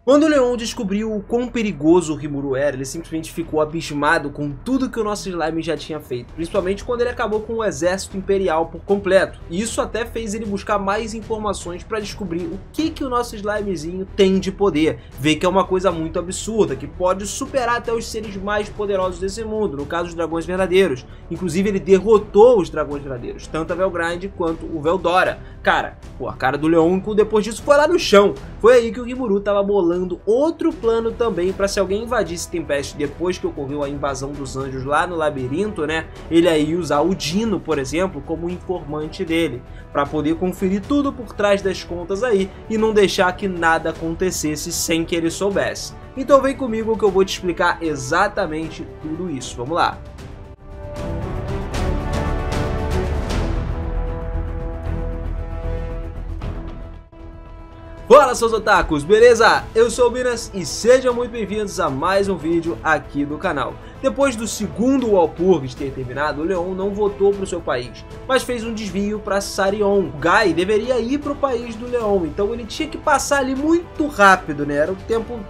Quando o Leon descobriu o quão perigoso o Rimuru era, ele simplesmente ficou abismado com tudo que o nosso slime já tinha feito, principalmente quando ele acabou com o exército imperial por completo. E isso até fez ele buscar mais informações para descobrir o que o nosso slimezinho tem de poder. Ver que é uma coisa muito absurda, que pode superar até os seres mais poderosos desse mundo, no caso os dragões verdadeiros. Inclusive ele derrotou os dragões verdadeiros, tanto a Velgrinde quanto o Veldora. Cara, a cara do Leon depois disso foi lá no chão. Foi aí que o Rimuru tava bolando outro plano também para, se alguém invadisse Tempest depois que ocorreu a invasão dos anjos lá no labirinto, né, ele aí usar o Dino, por exemplo, como informante dele, para poder conferir tudo por trás das contas aí e não deixar que nada acontecesse sem que ele soubesse. Então vem comigo que eu vou te explicar exatamente tudo isso. Vamos lá. Fala, seus otakus, beleza? Eu sou o Minas e sejam muito bem-vindos a mais um vídeo aqui do canal. Depois do segundo Walpurgis ter terminado, o Leon não voltou para o seu país, mas fez um desvio para Sarion. O Guy deveria ir para o país do Leon, então ele tinha que passar ali muito rápido, né? Era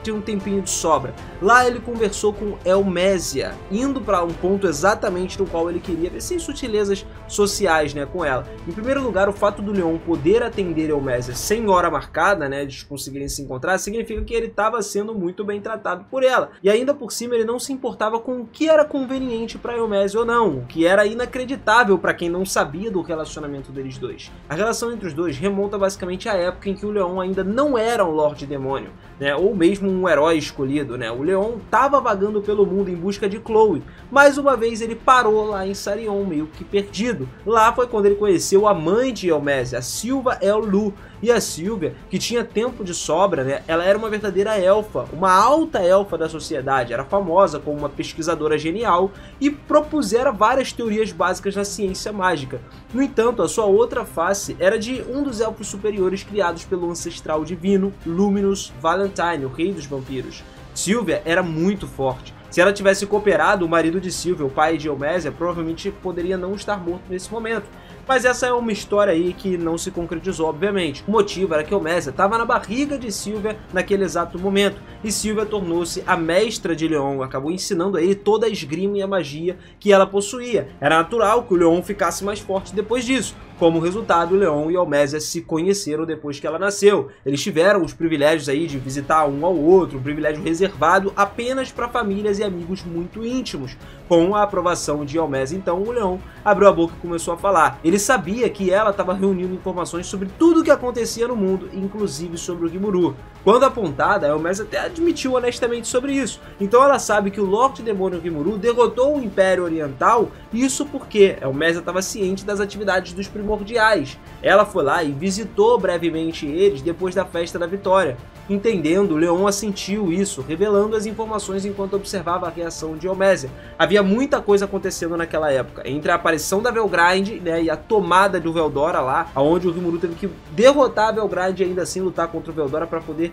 tinha um tempinho de sobra. Lá ele conversou com Elmésia, indo para um ponto exatamente no qual ele queria ver sem sutilezas sociais, né, com ela. Em primeiro lugar, o fato do Leon poder atender Elmésia sem hora marcada, né, de conseguirem se encontrar, significa que ele estava sendo muito bem tratado por ela. E ainda por cima ele não se importava com o que era conveniente para Elmésia ou não, o que era inacreditável para quem não sabia do relacionamento deles dois. A relação entre os dois remonta basicamente à época em que o Leon ainda não era um Lorde Demônio, né, ou mesmo um herói escolhido, né. O Leon estava vagando pelo mundo em busca de Chloe. Mais uma vez ele parou lá em Sarion, meio que perdido. Lá foi quando ele conheceu a mãe de Elmésia, a Silva El-Lu. E a Sylvia, que tinha tempo de sobra, né, ela era uma verdadeira elfa, uma alta elfa da sociedade, era famosa como uma pesquisadora genial e propusera várias teorias básicas na ciência mágica. No entanto, a sua outra face era de um dos elfos superiores criados pelo ancestral divino Luminous Valentine, o rei dos vampiros. Sylvia era muito forte. Se ela tivesse cooperado, o marido de Sylvia, o pai de Elmésia, provavelmente poderia não estar morto nesse momento. Mas essa é uma história aí que não se concretizou, obviamente. O motivo era que Elmésia estava na barriga de Sylvia naquele exato momento, e Sylvia tornou-se a mestra de Leon, acabou ensinando a ele toda a esgrima e a magia que ela possuía. Era natural que o Leon ficasse mais forte depois disso. Como resultado, Leon e Elmésia se conheceram depois que ela nasceu. Eles tiveram os privilégios aí de visitar um ao outro, um privilégio reservado apenas para famílias e amigos muito íntimos. Com a aprovação de Elmésia, então, o Leon abriu a boca e começou a falar. Ele sabia que ela estava reunindo informações sobre tudo o que acontecia no mundo, inclusive sobre o Rimuru. Quando apontada, Elmésia até admitiu honestamente sobre isso. Então ela sabe que o Lorde Demônio Rimuru derrotou o Império Oriental, isso porque Elmésia estava ciente das atividades dos primordiais. Ela foi lá e visitou brevemente eles depois da Festa da Vitória. Entendendo, Leon assentiu isso, revelando as informações enquanto observava a reação de Elmésia. Havia muita coisa acontecendo naquela época, entre a aparição da Velgrinde, né, e a tomada do Veldora lá, onde o Rimuru teve que derrotar a Velgrinde e ainda assim lutar contra o Veldora para poder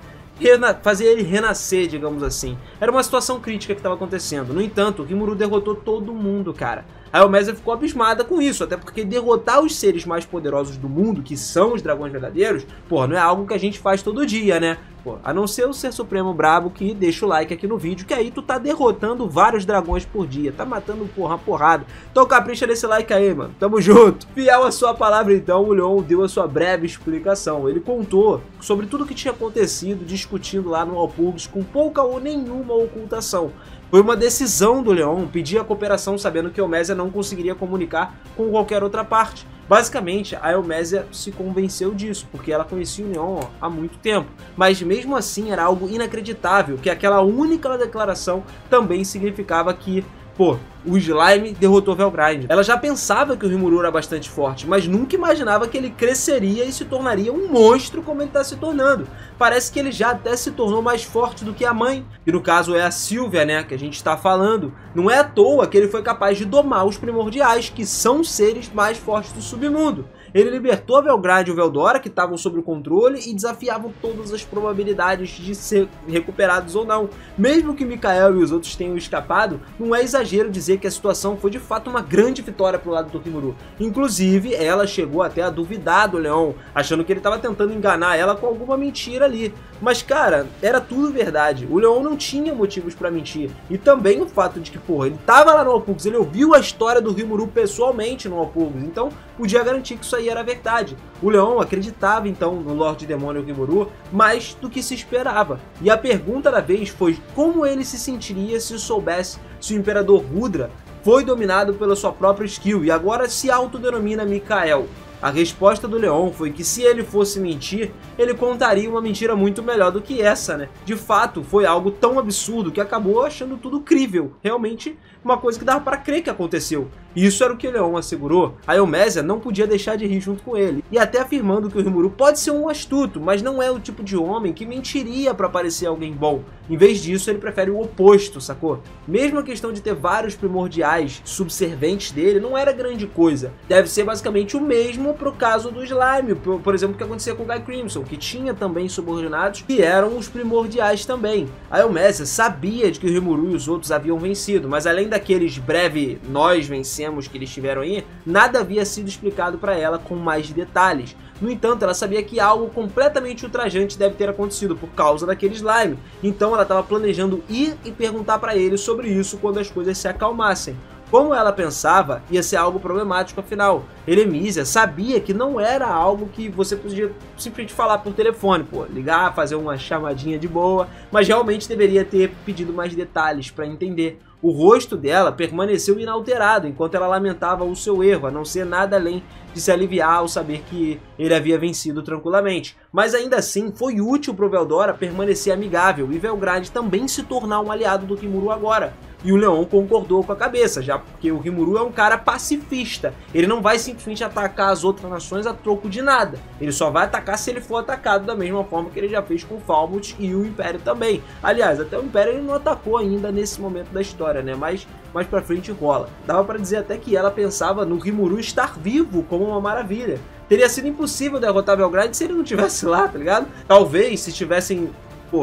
fazer ele renascer, digamos assim. Era uma situação crítica que estava acontecendo. No entanto, o Rimuru derrotou todo mundo, cara. A Elmésia ficou abismada com isso, até porque derrotar os seres mais poderosos do mundo, que são os dragões verdadeiros, pô, não é algo que a gente faz todo dia, né? Pô, a não ser o Ser Supremo brabo que deixa o like aqui no vídeo, que aí tu tá derrotando vários dragões por dia, tá matando porra porrada. Então capricha nesse like aí, mano, tamo junto. Fiel à sua palavra então, o Leon deu a sua breve explicação. Ele contou sobre tudo o que tinha acontecido, discutindo lá no Walpurgis com pouca ou nenhuma ocultação. Foi uma decisão do Leon pedir a cooperação sabendo que Elmésia não conseguiria comunicar com qualquer outra parte. Basicamente, a Elmésia se convenceu disso, porque ela conhecia o Leon há muito tempo. Mas mesmo assim era algo inacreditável, que aquela única declaração também significava que, pô, o Slime derrotou Velgrinde. Ela já pensava que o Rimuru era bastante forte, mas nunca imaginava que ele cresceria e se tornaria um monstro como ele está se tornando. Parece que ele já até se tornou mais forte do que a mãe, e no caso é a Sylvia, né, que a gente está falando. Não é à toa que ele foi capaz de domar os primordiais, que são seres mais fortes do submundo. Ele libertou a Velgrad e o Veldora, que estavam sob o controle, e desafiavam todas as probabilidades de ser recuperados ou não. Mesmo que Mikael e os outros tenham escapado, não é exagero dizer que a situação foi de fato uma grande vitória pro lado do Rimuru. Inclusive, ela chegou até a duvidar do Leon, achando que ele estava tentando enganar ela com alguma mentira ali. Mas cara, era tudo verdade. O Leon não tinha motivos pra mentir. E também o fato de que, porra, ele tava lá no Walpurgis, ele ouviu a história do Rimuru pessoalmente no Walpurgis, então podia garantir que isso aí era verdade. O Leon acreditava então no Lorde Demônio Rimuru mais do que se esperava. E a pergunta da vez foi como ele se sentiria se soubesse se o Imperador Rudra foi dominado pela sua própria skill e agora se autodenomina Mikael. A resposta do Leon foi que se ele fosse mentir, ele contaria uma mentira muito melhor do que essa, né? De fato, foi algo tão absurdo que acabou achando tudo crível. Realmente, uma coisa que dava para crer que aconteceu. E isso era o que o Leon assegurou. A Elmésia não podia deixar de rir junto com ele, e até afirmando que o Rimuru pode ser um astuto, mas não é o tipo de homem que mentiria para parecer alguém bom. Em vez disso, ele prefere o oposto, sacou? Mesmo a questão de ter vários primordiais subserventes dele não era grande coisa. Deve ser basicamente o mesmo pro caso do Slime, por exemplo, o que acontecia com o Guy Crimson, que tinha também subordinados que eram os primordiais também. A Elmésia sabia de que o Rimuru e os outros haviam vencido, mas além daqueles breve nós vencemos que eles tiveram aí, nada havia sido explicado para ela com mais detalhes. No entanto, ela sabia que algo completamente ultrajante deve ter acontecido por causa daquele slime. Então ela estava planejando ir e perguntar para ele sobre isso quando as coisas se acalmassem. Como ela pensava, ia ser algo problemático afinal. Elemisia sabia que não era algo que você podia simplesmente falar por telefone, pô, ligar, fazer uma chamadinha de boa, mas realmente deveria ter pedido mais detalhes para entender. O rosto dela permaneceu inalterado enquanto ela lamentava o seu erro, a não ser nada além de se aliviar ao saber que ele havia vencido tranquilamente. Mas ainda assim, foi útil para o Veldora permanecer amigável e Velgrad também se tornar um aliado do Rimuru agora. E o Leon concordou com a cabeça, já porque o Rimuru é um cara pacifista. Ele não vai simplesmente atacar as outras nações a troco de nada. Ele só vai atacar se ele for atacado da mesma forma que ele já fez com Falmouth e o Império também. Aliás, até o Império ele não atacou ainda nesse momento da história, né? Mas mais pra frente rola. Dava pra dizer até que ela pensava no Rimuru estar vivo como uma maravilha. Teria sido impossível derrotar Velgrad se ele não tivesse lá, tá ligado? Talvez se tivessem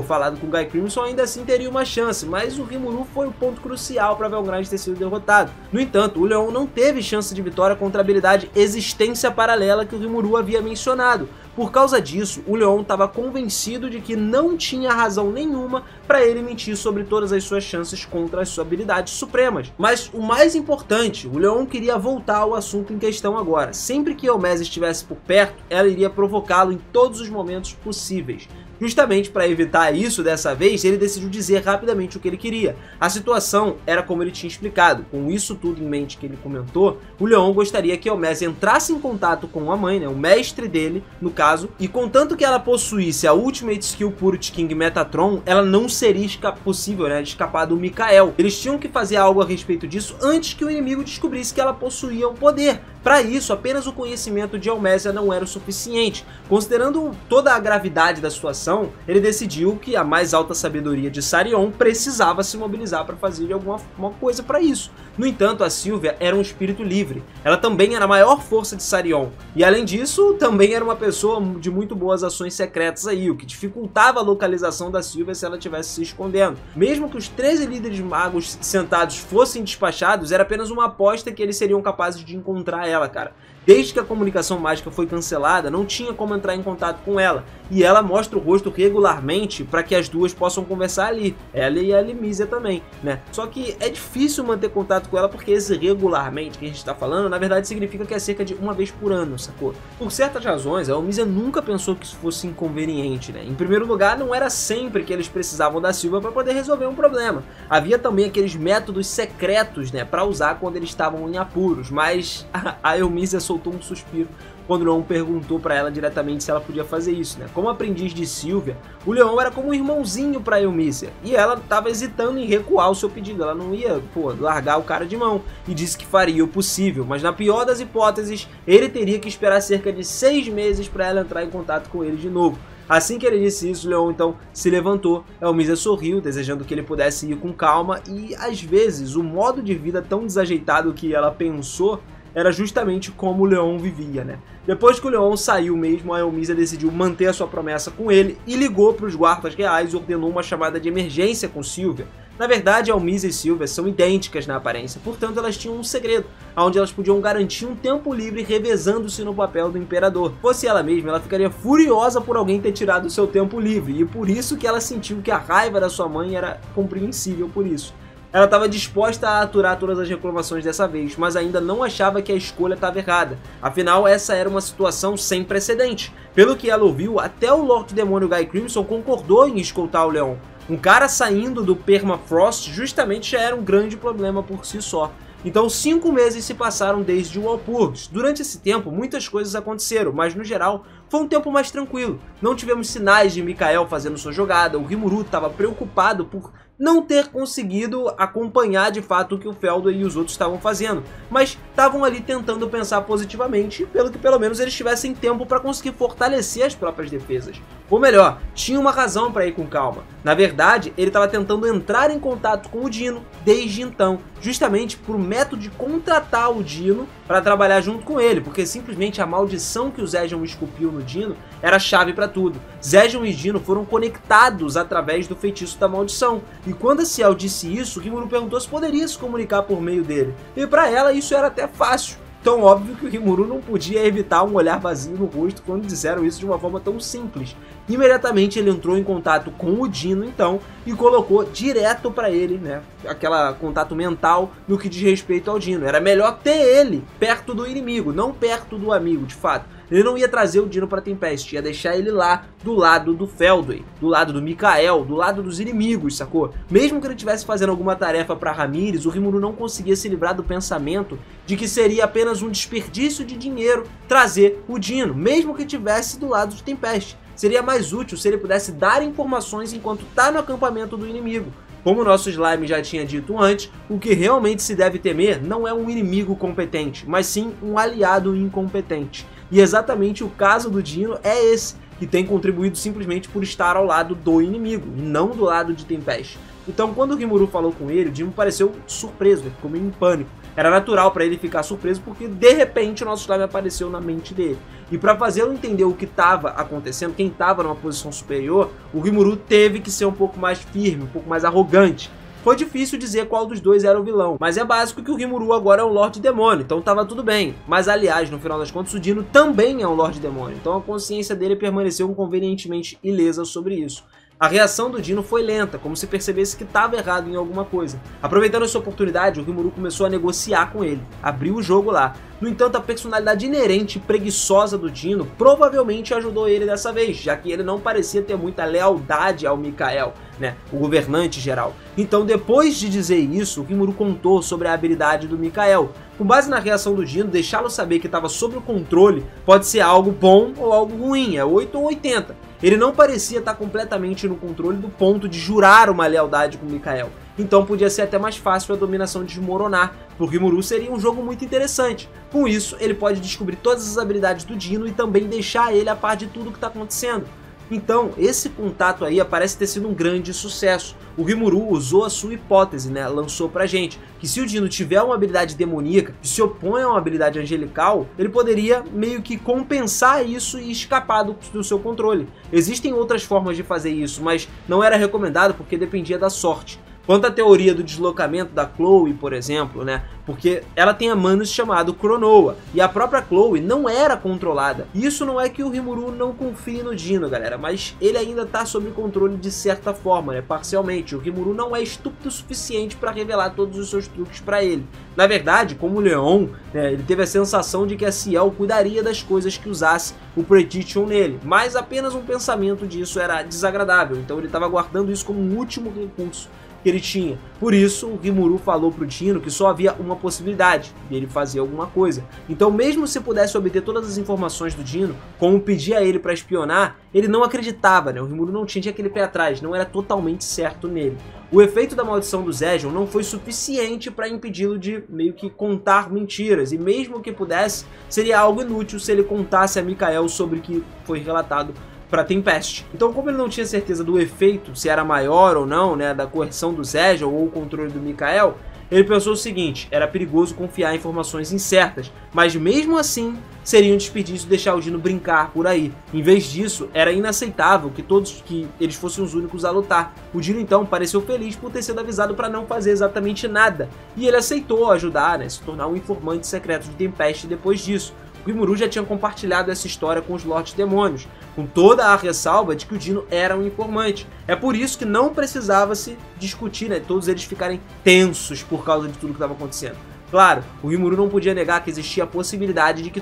falado com o Guy Crimson, ainda assim teria uma chance, mas o Rimuru foi o ponto crucial para Velgrad ter sido derrotado. No entanto, o Leon não teve chance de vitória contra a habilidade Existência Paralela que o Rimuru havia mencionado. Por causa disso, o Leon estava convencido de que não tinha razão nenhuma para ele mentir sobre todas as suas chances contra as suas habilidades supremas. Mas o mais importante, o Leon queria voltar ao assunto em questão agora. Sempre que Elmésia estivesse por perto, ela iria provocá-lo em todos os momentos possíveis. Justamente para evitar isso dessa vez, ele decidiu dizer rapidamente o que ele queria. A situação era como ele tinha explicado. Com isso tudo em mente que ele comentou, o Leon gostaria que Elmésia entrasse em contato com a mãe, né, o mestre dele, no caso, e contanto que ela possuísse a Ultimate Skill Purity King Metatron, ela não seria possível, né, de escapar do Mikael. Eles tinham que fazer algo a respeito disso antes que o inimigo descobrisse que ela possuía o poder. Para isso, apenas o conhecimento de Elmésia não era o suficiente. Considerando toda a gravidade da situação, ele decidiu que a mais alta sabedoria de Sarion precisava se mobilizar para fazer alguma coisa para isso. No entanto, a Sylvia era um espírito livre. Ela também era a maior força de Sarion. E além disso, também era uma pessoa de muito boas ações secretas aí, o que dificultava a localização da Sylvia se ela estivesse se escondendo. Mesmo que os 13 líderes magos sentados fossem despachados, era apenas uma aposta que eles seriam capazes de encontrar ela, cara. Desde que a comunicação mágica foi cancelada, não tinha como entrar em contato com ela. E ela mostra o rosto regularmente para que as duas possam conversar ali. Ela e a Elemisia também, né? Só que é difícil manter contato com ela porque esse regularmente que a gente está falando, na verdade significa que é cerca de uma vez por ano, sacou? Por certas razões, a Elemisia nunca pensou que isso fosse inconveniente, né? Em primeiro lugar, não era sempre que eles precisavam da Sylvia para poder resolver um problema. Havia também aqueles métodos secretos, né, para usar quando eles estavam em apuros, mas a Elemisia soltou um suspiro quando o Leon perguntou para ela diretamente se ela podia fazer isso, né? Como aprendiz de Sylvia, o Leon era como um irmãozinho para Elmésia, e ela estava hesitando em recuar o seu pedido, ela não ia, largar o cara de mão, e disse que faria o possível, mas na pior das hipóteses, ele teria que esperar cerca de 6 meses para ela entrar em contato com ele de novo. Assim que ele disse isso, Leon então se levantou, Elmésia sorriu, desejando que ele pudesse ir com calma, e às vezes o modo de vida tão desajeitado que ela pensou era justamente como o Leon vivia, né? Depois que o Leon saiu mesmo, a Elmísia decidiu manter a sua promessa com ele e ligou para os guardas reais e ordenou uma chamada de emergência com Sylvia. Na verdade, a Elmísia e Sylvia são idênticas na aparência, portanto elas tinham um segredo, onde elas podiam garantir um tempo livre revezando-se no papel do imperador. Fosse ela mesma, ela ficaria furiosa por alguém ter tirado o seu tempo livre, e por isso que ela sentiu que a raiva da sua mãe era compreensível por isso. Ela estava disposta a aturar todas as reclamações dessa vez, mas ainda não achava que a escolha estava errada. Afinal, essa era uma situação sem precedente. Pelo que ela ouviu, até o Lorde Demônio Guy Crimson concordou em escoltar o Leon. Um cara saindo do Permafrost justamente já era um grande problema por si só. Então 5 meses se passaram desde o Walpurgis. Durante esse tempo muitas coisas aconteceram, mas no geral foi um tempo mais tranquilo. Não tivemos sinais de Mikael fazendo sua jogada, o Rimuru estava preocupado por não ter conseguido acompanhar de fato o que o Feldor e os outros estavam fazendo, mas estavam ali tentando pensar positivamente, pelo que pelo menos eles tivessem tempo para conseguir fortalecer as próprias defesas. Ou melhor, tinha uma razão para ir com calma. Na verdade, ele estava tentando entrar em contato com o Dino desde então, justamente por método de contratar o Dino para trabalhar junto com ele, porque simplesmente a maldição que o Zedjon esculpiu no Dino era a chave para tudo. Zedjon e Dino foram conectados através do feitiço da maldição, e quando a Ciel disse isso, Rimuru perguntou se poderia se comunicar por meio dele, e para ela isso era até fácil. Tão óbvio que o Rimuru não podia evitar um olhar vazio no rosto quando disseram isso de uma forma tão simples. Imediatamente ele entrou em contato com o Dino então e colocou direto para ele, né, aquela contato mental no que diz respeito ao Dino. Era melhor ter ele perto do inimigo, não perto do amigo, de fato. Ele não ia trazer o Dino para Tempest, ia deixar ele lá do lado do Feldor, do lado do Mikael, do lado dos inimigos, sacou? Mesmo que ele estivesse fazendo alguma tarefa para Ramírez, o Rimuru não conseguia se livrar do pensamento de que seria apenas um desperdício de dinheiro trazer o Dino, mesmo que estivesse do lado de Tempest. Seria mais útil se ele pudesse dar informações enquanto está no acampamento do inimigo. Como o nosso Slime já tinha dito antes, o que realmente se deve temer não é um inimigo competente, mas sim um aliado incompetente. E exatamente o caso do Dino é esse, que tem contribuído simplesmente por estar ao lado do inimigo, e não do lado de Tempest. Então quando o Rimuru falou com ele, o Dino pareceu surpreso, ele ficou meio em pânico. Era natural para ele ficar surpreso porque de repente o nosso Slime apareceu na mente dele. E para fazê-lo entender o que estava acontecendo, quem estava numa posição superior, o Rimuru teve que ser um pouco mais firme, um pouco mais arrogante. Foi difícil dizer qual dos dois era o vilão, mas é básico que o Rimuru agora é um Lorde Demônio, então tava tudo bem. Mas aliás, no final das contas, o Dino também é um Lorde Demônio, então a consciência dele permaneceu convenientemente ilesa sobre isso. A reação do Dino foi lenta, como se percebesse que estava errado em alguma coisa. Aproveitando essa oportunidade, o Rimuru começou a negociar com ele, abriu o jogo lá. No entanto, a personalidade inerente e preguiçosa do Dino provavelmente ajudou ele dessa vez, já que ele não parecia ter muita lealdade ao Mikael, né, o governante geral. Então, depois de dizer isso, o Rimuru contou sobre a habilidade do Mikael. Com base na reação do Dino, deixá-lo saber que estava sob o controle pode ser algo bom ou algo ruim, é 8 ou 80. Ele não parecia estar completamente no controle do ponto de jurar uma lealdade com Mikael. Então podia ser até mais fácil a dominação desmoronar, porque o Rimuru seria um jogo muito interessante. Com isso, ele pode descobrir todas as habilidades do Dino e também deixar ele a par de tudo que está acontecendo. Então, esse contato aí parece ter sido um grande sucesso. O Rimuru usou a sua hipótese, né? Lançou pra gente que se o Dino tiver uma habilidade demoníaca que se opõe a uma habilidade angelical, ele poderia meio que compensar isso e escapar do seu controle. Existem outras formas de fazer isso, mas não era recomendado porque dependia da sorte. Quanto à teoria do deslocamento da Chloe, por exemplo, né? Porque ela tem a Manus chamado Cronoa, e a própria Chloe não era controlada. Isso não é que o Rimuru não confie no Dino, galera, mas ele ainda tá sob controle de certa forma, né? Parcialmente. O Rimuru não é estúpido o suficiente para revelar todos os seus truques para ele. Na verdade, como o Leon, né, ele teve a sensação de que a Ciel cuidaria das coisas que usasse o Prediction nele, mas apenas um pensamento disso era desagradável, então ele estava guardando isso como um último recurso que ele tinha. Por isso, o Rimuru falou pro Dino que só havia uma possibilidade de ele fazer alguma coisa. Então, mesmo se pudesse obter todas as informações do Dino, como pedir a ele para espionar, ele não acreditava, né? O Rimuru não tinha aquele pé atrás, não era totalmente certo nele. O efeito da maldição do Zedjon não foi suficiente para impedi-lo de meio que contar mentiras, e mesmo que pudesse, seria algo inútil se ele contasse a Mikael sobre o que foi relatado para Tempest. Então, como ele não tinha certeza do efeito, se era maior ou não, né, da coerção do Zedjon ou o controle do Mikael, Ele pensou o seguinte: era perigoso confiar em informações incertas, mas mesmo assim seria um desperdício deixar o Dino brincar por aí. Em vez disso, era inaceitável que eles fossem os únicos a lutar. O Dino então pareceu feliz por ter sido avisado para não fazer exatamente nada, e ele aceitou ajudar, né, se tornar um informante secreto de Tempest depois disso. O Rimuru já tinha compartilhado essa história com os Lordes Demônios, com toda a ressalva de que o Dino era um informante. É por isso que não precisava se discutir, né, todos eles ficarem tensos por causa de tudo que estava acontecendo. Claro, o Rimuru não podia negar que existia a possibilidade de que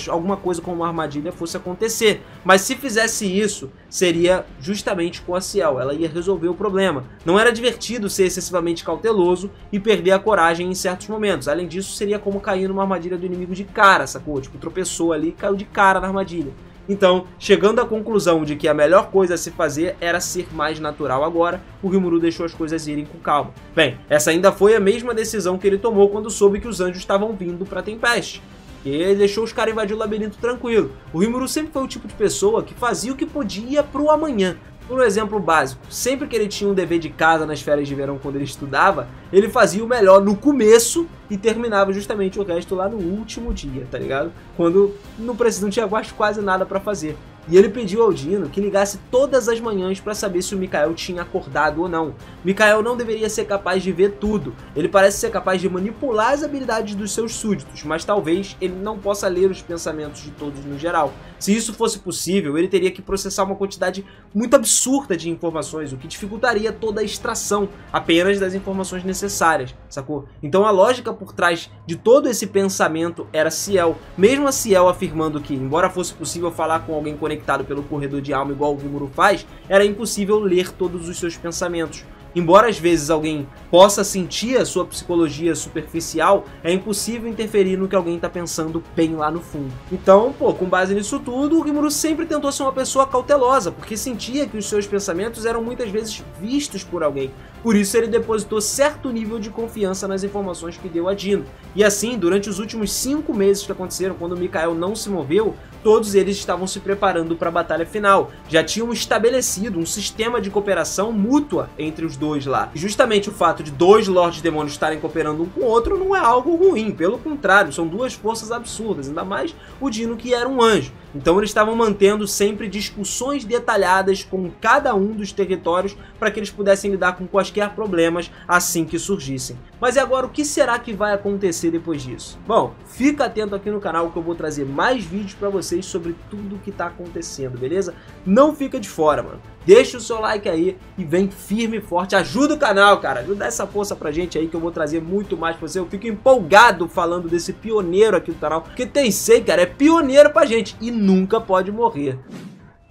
alguma coisa como uma armadilha fosse acontecer, mas se fizesse isso, seria justamente com a Ciel, ela ia resolver o problema. Não era divertido ser excessivamente cauteloso e perder a coragem em certos momentos. Além disso, seria como cair numa armadilha do inimigo de cara, sacou? Tipo, tropeçou ali e caiu de cara na armadilha. Então, chegando à conclusão de que a melhor coisa a se fazer era ser mais natural agora, o Rimuru deixou as coisas irem com calma. Bem, essa ainda foi a mesma decisão que ele tomou quando soube que os anjos estavam vindo para Tempest. E ele deixou os caras invadir o labirinto tranquilo. O Rimuru sempre foi o tipo de pessoa que fazia o que podia pro amanhã. Por um exemplo básico, sempre que ele tinha um dever de casa nas férias de verão quando ele estudava, ele fazia o melhor no começo e terminava justamente o resto lá no último dia, tá ligado? Quando não tinha quase nada pra fazer. E ele pediu ao Dino que ligasse todas as manhãs para saber se o Mikael tinha acordado ou não. Mikael não deveria ser capaz de ver tudo. Ele parece ser capaz de manipular as habilidades dos seus súditos, mas talvez ele não possa ler os pensamentos de todos no geral. Se isso fosse possível, ele teria que processar uma quantidade muito absurda de informações, o que dificultaria toda a extração apenas das informações necessárias, sacou? Então a lógica por trás de todo esse pensamento era Ciel. Mesmo a Ciel afirmando que, embora fosse possível falar com alguém conectado pelo corredor de alma igual o Rimuru faz, era impossível ler todos os seus pensamentos. Embora às vezes alguém possa sentir a sua psicologia superficial, é impossível interferir no que alguém está pensando bem lá no fundo. Então, pô, com base nisso tudo, o Rimuru sempre tentou ser uma pessoa cautelosa, porque sentia que os seus pensamentos eram muitas vezes vistos por alguém. Por isso ele depositou certo nível de confiança nas informações que deu a Dino. E assim, durante os últimos 5 meses que aconteceram, quando o Mikael não se moveu, todos eles estavam se preparando para a batalha final. Já tinham estabelecido um sistema de cooperação mútua entre os dois lá. E justamente o fato de 2 Lordes Demônios estarem cooperando um com o outro não é algo ruim, pelo contrário, são 2 forças absurdas, ainda mais o Dino, que era um anjo. Então eles estavam mantendo sempre discussões detalhadas com cada um dos territórios para que eles pudessem lidar com quaisquer problemas assim que surgissem. Mas e agora, o que será que vai acontecer depois disso? Bom, fica atento aqui no canal que eu vou trazer mais vídeos para vocês sobre tudo o que está acontecendo, beleza? Não fica de fora, mano. Deixa o seu like aí e vem firme e forte. Ajuda o canal, cara. Ajuda essa força pra gente aí que eu vou trazer muito mais pra você. Eu fico empolgado falando desse pioneiro aqui do canal. Porque Tensei, cara, é pioneiro pra gente e nunca pode morrer.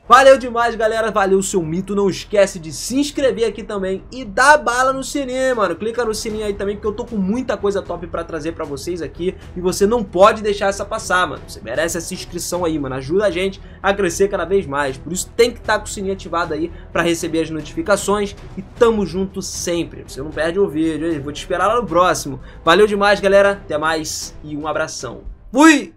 Valeu demais, galera. Valeu, seu mito. Não esquece de se inscrever aqui também e dar bala no sininho, mano. Clica no sininho aí também, porque eu tô com muita coisa top pra trazer pra vocês aqui. E você não pode deixar essa passar, mano. Você merece essa inscrição aí, mano. Ajuda a gente a crescer cada vez mais. Por isso tem que estar com o sininho ativado aí pra receber as notificações. E tamo junto sempre. Você não perde o vídeo, hein? Vou te esperar lá no próximo. Valeu demais, galera. Até mais e um abração. Fui!